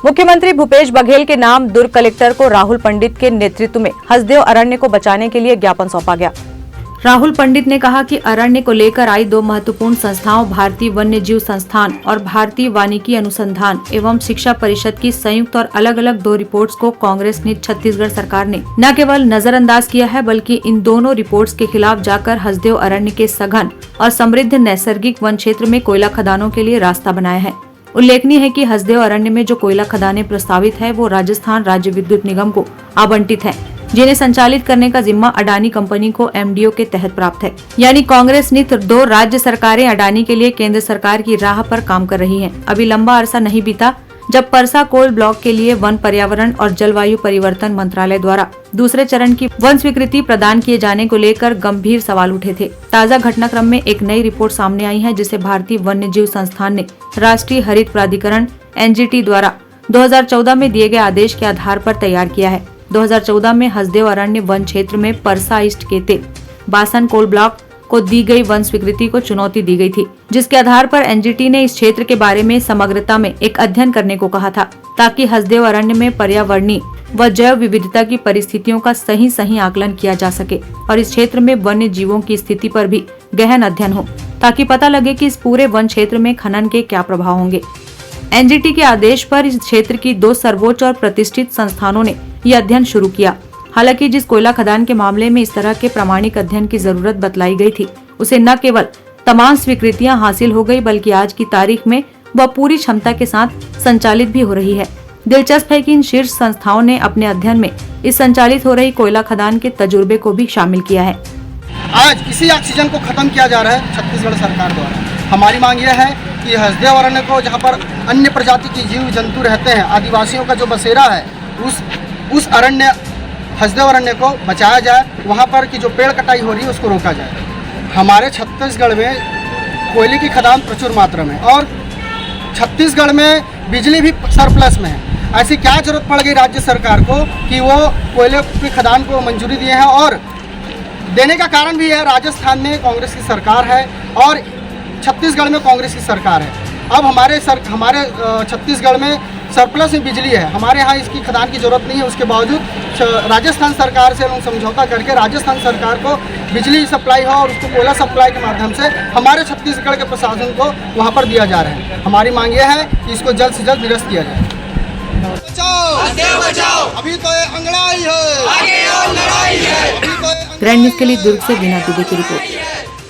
मुख्यमंत्री भूपेश बघेल के नाम दुर्ग कलेक्टर को राहुल पंडित के नेतृत्व में हसदेव अरण्य को बचाने के लिए ज्ञापन सौंपा गया। राहुल पंडित ने कहा कि अरण्य को लेकर आई दो महत्वपूर्ण संस्थाओं भारतीय वन्य जीव संस्थान और भारतीय वानिकी अनुसंधान एवं शिक्षा परिषद की संयुक्त और अलग अलग दो रिपोर्ट्स को कांग्रेस नीति छत्तीसगढ़ सरकार ने न केवल नजरअंदाज किया है बल्कि इन दोनों रिपोर्ट्स के खिलाफ जाकर हसदेव अरण्य के सघन और समृद्ध नैसर्गिक वन क्षेत्र में कोयला खदानों के लिए रास्ता बनाया है। उल्लेखनीय है कि हसदेव अरण्य में जो कोयला खदानें प्रस्तावित है वो राजस्थान राज्य विद्युत निगम को आवंटित है, जिन्हें संचालित करने का जिम्मा अडानी कंपनी को एमडीओ के तहत प्राप्त है। यानी कांग्रेस नीति दो राज्य सरकारें अडानी के लिए केंद्र सरकार की राह पर काम कर रही हैं। अभी लंबा अरसा नहीं बीता जब परसा कोल ब्लॉक के लिए वन पर्यावरण और जलवायु परिवर्तन मंत्रालय द्वारा दूसरे चरण की वन स्वीकृति प्रदान किए जाने को लेकर गंभीर सवाल उठे थे। ताज़ा घटनाक्रम में एक नई रिपोर्ट सामने आई है जिसे भारतीय वन्य जीव संस्थान ने राष्ट्रीय हरित प्राधिकरण एनजीटी द्वारा 2014 में दिए गए आदेश के आधार पर तैयार किया है। 2014 में हसदेव अरण्य वन क्षेत्र में परसा ईस्ट केते बासन कोल ब्लॉक को दी गई वन स्वीकृति को चुनौती दी गई थी, जिसके आधार पर एनजीटी ने इस क्षेत्र के बारे में समग्रता में एक अध्ययन करने को कहा था ताकि हसदेव अरण्य में पर्यावरणीय व जैव विविधता की परिस्थितियों का सही आकलन किया जा सके और इस क्षेत्र में वन्य जीवों की स्थिति पर भी गहन अध्ययन हो ताकि पता लगे कि इस पूरे वन क्षेत्र में खनन के क्या प्रभाव होंगे। एनजीटी के आदेश पर इस क्षेत्र की दो सर्वोच्च और प्रतिष्ठित संस्थानों ने यह अध्ययन शुरू किया। हालांकि जिस कोयला खदान के मामले में इस तरह के प्रामाणिक अध्ययन की जरूरत बतलाई गई थी, उसे न केवल तमाम स्वीकृतियां हासिल हो गई बल्कि आज की तारीख में वह पूरी क्षमता के साथ संचालित भी हो रही है। दिलचस्प है कि इन शीर्ष संस्थाओं ने अपने अध्ययन में इस संचालित हो रही कोयला खदान के तजुर्बे को भी शामिल किया है। आज इसी ऑक्सीजन को खत्म किया जा रहा है छत्तीसगढ़ सरकार द्वारा। हमारी मांग यह है कि हसदेव अरण्य को, जहाँ पर अन्य प्रजाति के जीव जंतु रहते हैं, आदिवासियों का जो बसेरा है, उस अरण्य हसदेव अरण्य को बचाया जाए। वहाँ पर की जो पेड़ कटाई हो रही है उसको रोका जाए। हमारे छत्तीसगढ़ में कोयले की खदान प्रचुर मात्रा में और छत्तीसगढ़ में बिजली भी सरप्लस में है। ऐसी क्या जरूरत पड़ गई राज्य सरकार को कि वो कोयले की खदान को मंजूरी दिए हैं। और देने का कारण भी है, राजस्थान में कांग्रेस की सरकार है और छत्तीसगढ़ में कांग्रेस की सरकार है। अब हमारे छत्तीसगढ़ में सरप्लस में बिजली है, हमारे यहाँ इसकी खदान की जरूरत नहीं है। उसके बावजूद राजस्थान सरकार से लोग समझौता करके राजस्थान सरकार को बिजली सप्लाई हो और उसको कोयला सप्लाई के माध्यम से हमारे छत्तीसगढ़ के प्रशासन को वहाँ पर दिया जा रहा है। हमारी मांग यह है कि इसको जल्द से जल्द निरस्त किया जाए। बचाओ, अभी तो ये अंगड़ाई है, आगे और लड़ाई है। ग्रैंड न्यूज़ के लिए दुर्ग से बिना दुबे की रिपोर्ट।